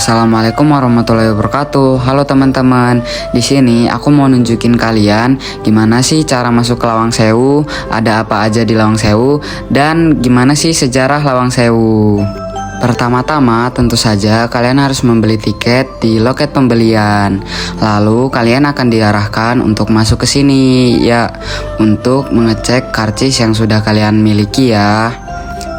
Assalamualaikum warahmatullahi wabarakatuh. Halo teman-teman. Di sini aku mau nunjukin kalian gimana sih cara masuk ke Lawang Sewu, ada apa aja di Lawang Sewu, dan gimana sih sejarah Lawang Sewu. Pertama-tama tentu saja kalian harus membeli tiket di loket pembelian. Lalu kalian akan diarahkan untuk masuk ke sini ya, untuk mengecek karcis yang sudah kalian miliki ya.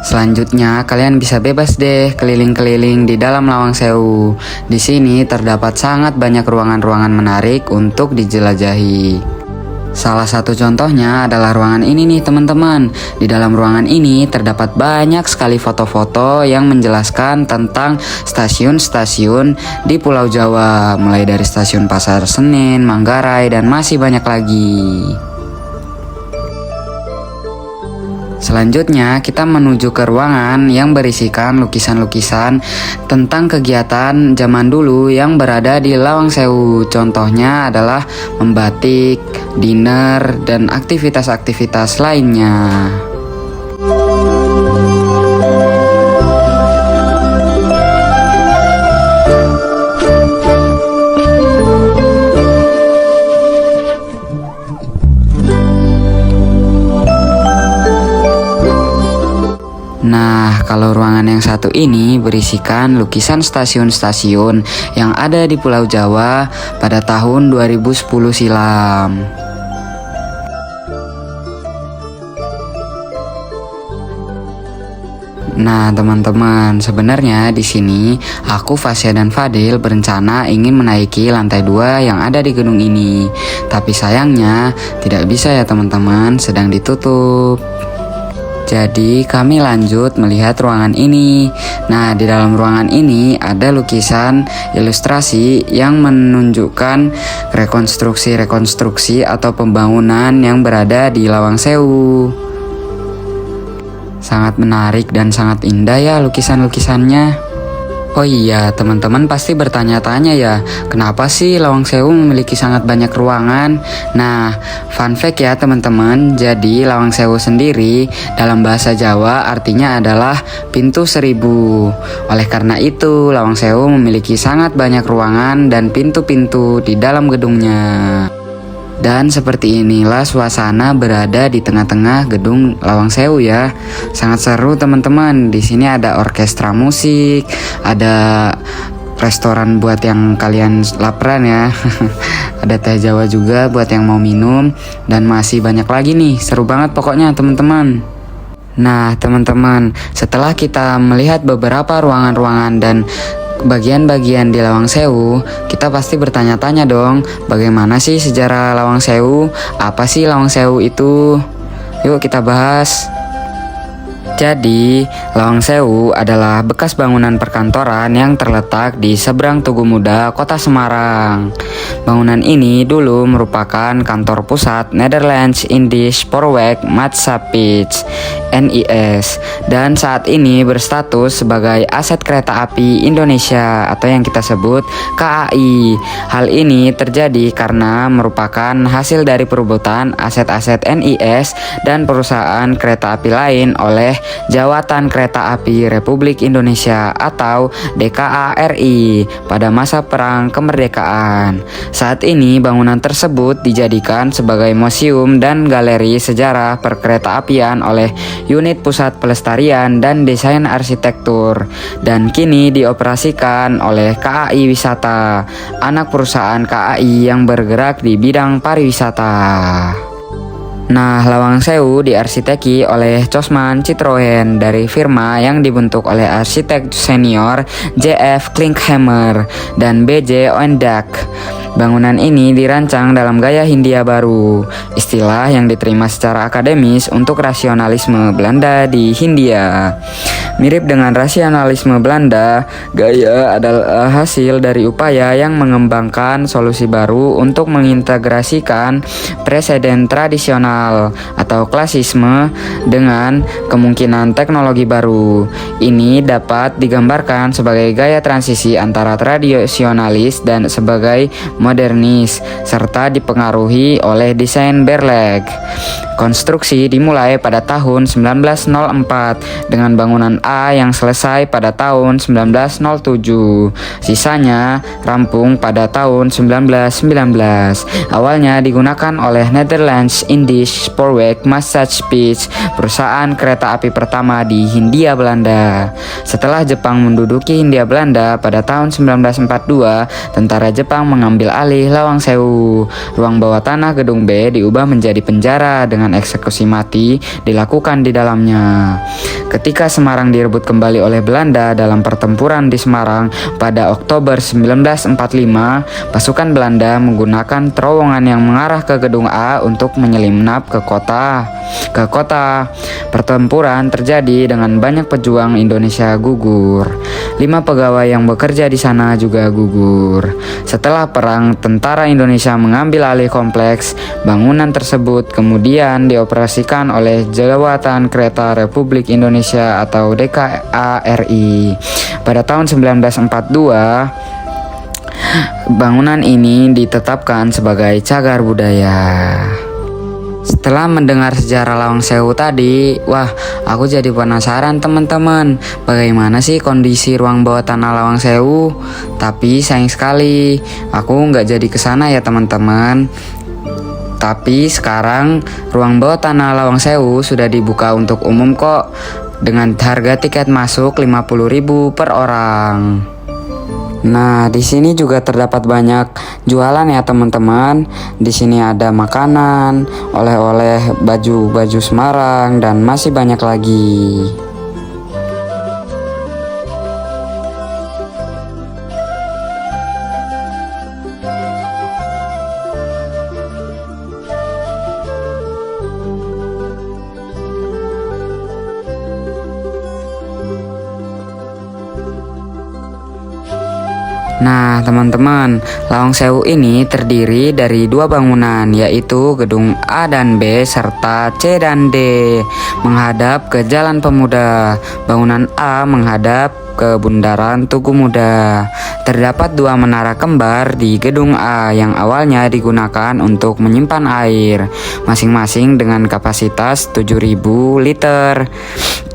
Selanjutnya kalian bisa bebas deh keliling-keliling di dalam Lawang Sewu. Di sini terdapat sangat banyak ruangan-ruangan menarik untuk dijelajahi. Salah satu contohnya adalah ruangan ini nih teman-teman. Di dalam ruangan ini terdapat banyak sekali foto-foto yang menjelaskan tentang stasiun-stasiun di Pulau Jawa, mulai dari stasiun Pasar Senen, Manggarai, dan masih banyak lagi. Selanjutnya kita menuju ke ruangan yang berisikan lukisan-lukisan tentang kegiatan zaman dulu yang berada di Lawang Sewu. Contohnya adalah membatik, diner, dan aktivitas-aktivitas lainnya. Nah, kalau ruangan yang satu ini berisikan lukisan stasiun-stasiun yang ada di Pulau Jawa pada tahun 2010 silam. Nah, teman-teman, sebenarnya di sini aku, Fasya dan Fadil berencana ingin menaiki lantai 2 yang ada di gedung ini. Tapi sayangnya tidak bisa ya teman-teman, sedang ditutup. Jadi kami lanjut melihat ruangan ini. Nah, di dalam ruangan ini ada lukisan ilustrasi yang menunjukkan rekonstruksi atau pembangunan yang berada di Lawang Sewu. Sangat menarik dan sangat indah ya lukisan-lukisannya. Oh iya, teman-teman pasti bertanya-tanya ya, kenapa sih Lawang Sewu memiliki sangat banyak ruangan? Nah, fun fact ya teman-teman, jadi Lawang Sewu sendiri dalam bahasa Jawa artinya adalah pintu seribu. Oleh karena itu, Lawang Sewu memiliki sangat banyak ruangan dan pintu-pintu di dalam gedungnya. Dan seperti inilah suasana berada di tengah-tengah gedung Lawang Sewu ya. Sangat seru teman-teman. Di sini ada orkestra musik, ada restoran buat yang kalian laparan ya. Ada teh Jawa juga buat yang mau minum, dan masih banyak lagi nih. Seru banget pokoknya teman-teman. Nah teman-teman, setelah kita melihat beberapa ruangan-ruangan dan bagian-bagian di Lawang Sewu, kita pasti bertanya-tanya dong, bagaimana sih sejarah Lawang Sewu? Apa sih Lawang Sewu itu? Yuk kita bahas. Jadi, Lawang Sewu adalah bekas bangunan perkantoran yang terletak di seberang Tugu Muda, Kota Semarang. Bangunan ini dulu merupakan kantor pusat Nederlands Indisch Spoorweg Maatschappij (NIS) dan saat ini berstatus sebagai Aset Kereta Api Indonesia atau yang kita sebut KAI. Hal ini terjadi karena merupakan hasil dari perebutan aset-aset NIS dan perusahaan kereta api lain oleh Jawatan Kereta Api Republik Indonesia atau DKA-RI pada masa Perang Kemerdekaan. Saat ini bangunan tersebut dijadikan sebagai museum dan galeri sejarah perkereta-apian oleh Unit Pusat Pelestarian dan Desain Arsitektur, dan kini dioperasikan oleh KAI Wisata, anak perusahaan KAI yang bergerak di bidang pariwisata. Nah, Lawang Sewu diarsiteki oleh Cosman Citroen dari firma yang dibentuk oleh arsitek senior J.F. Klinkhammer dan B.J. Oendak. Bangunan ini dirancang dalam gaya Hindia Baru, istilah yang diterima secara akademis untuk rasionalisme Belanda di Hindia. Mirip dengan rasionalisme Belanda, gaya adalah hasil dari upaya yang mengembangkan solusi baru untuk mengintegrasikan preseden tradisional atau klasisme dengan kemungkinan teknologi baru. Ini dapat digambarkan sebagai gaya transisi antara tradisionalis dan sebagai modernis, serta dipengaruhi oleh desain Berleg. Konstruksi dimulai pada tahun 1904 dengan bangunan A yang selesai pada tahun 1907. Sisanya rampung pada tahun 1919. Awalnya digunakan oleh Netherlands Indisch Spoorweg Maatschappij, perusahaan kereta api pertama di Hindia Belanda. Setelah Jepang menduduki Hindia Belanda pada tahun 1942, tentara Jepang mengambil alih Lawang Sewu. Ruang bawah tanah gedung B diubah menjadi penjara dengan eksekusi mati dilakukan di dalamnya. Ketika Semarang direbut kembali oleh Belanda dalam pertempuran di Semarang pada Oktober 1945, pasukan Belanda menggunakan terowongan yang mengarah ke gedung A untuk menyelinap ke kota. Pertempuran terjadi dengan banyak pejuang Indonesia gugur. 5 pegawai yang bekerja di sana juga gugur. Setelah perang, tentara Indonesia mengambil alih kompleks bangunan tersebut, kemudian dioperasikan oleh Jawatan Kereta Republik Indonesia atau DKARI. Pada tahun 1942, bangunan ini ditetapkan sebagai cagar budaya. Setelah mendengar sejarah Lawang Sewu tadi, wah, aku jadi penasaran teman-teman, bagaimana sih kondisi ruang bawah tanah Lawang Sewu? Tapi sayang sekali, aku nggak jadi kesana ya teman-teman. Tapi sekarang ruang bawah tanah Lawang Sewu sudah dibuka untuk umum kok, dengan harga tiket masuk 50.000 per orang. Nah, di sini juga terdapat banyak jualan ya teman-teman. Di sini ada makanan, oleh-oleh, baju Semarang, dan masih banyak lagi. Nah teman-teman, Lawang Sewu ini terdiri dari 2 bangunan, yaitu gedung A dan B serta C dan D menghadap ke Jalan Pemuda. Bangunan A menghadap ke Bundaran Tugu Muda. Terdapat 2 menara kembar di gedung A yang awalnya digunakan untuk menyimpan air, masing-masing dengan kapasitas 7.000 liter.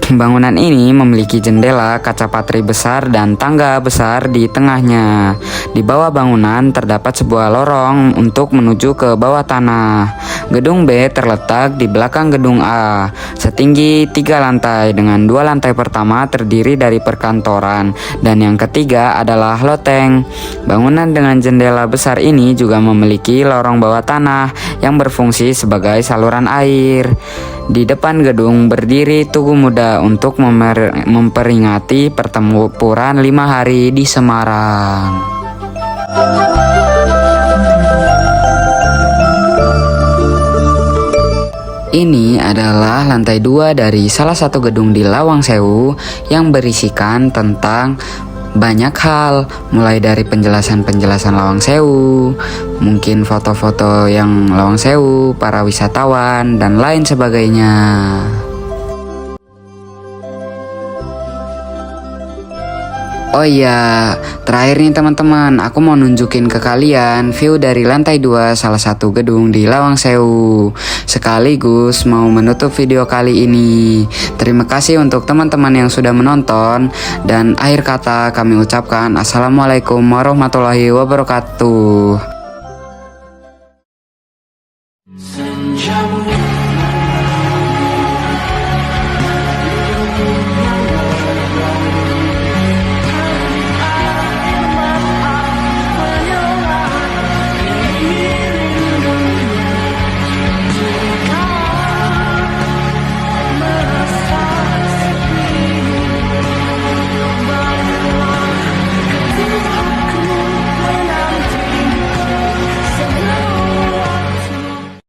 Bangunan ini memiliki jendela kaca patri besar dan tangga besar di tengahnya. Di bawah bangunan terdapat sebuah lorong untuk menuju ke bawah tanah. Gedung B terletak di belakang gedung A, setinggi 3 lantai dengan 2 lantai pertama terdiri dari perkantoran dan yang ketiga adalah loteng. Bangunan dengan jendela besar ini juga memiliki lorong bawah tanah yang berfungsi sebagai saluran air. Di depan gedung berdiri Tugu Muda untuk memperingati pertempuran 5 hari di Semarang. Ini adalah lantai 2 dari salah satu gedung di Lawang Sewu yang berisikan tentang banyak hal, mulai dari penjelasan Lawang Sewu, mungkin foto-foto yang Lawang Sewu, para wisatawan, dan lain sebagainya. Oh iya, terakhir nih teman-teman, aku mau nunjukin ke kalian view dari lantai 2 salah satu gedung di Lawang Sewu. Sekaligus mau menutup video kali ini. Terima kasih untuk teman-teman yang sudah menonton. Dan akhir kata kami ucapkan Assalamualaikum warahmatullahi wabarakatuh.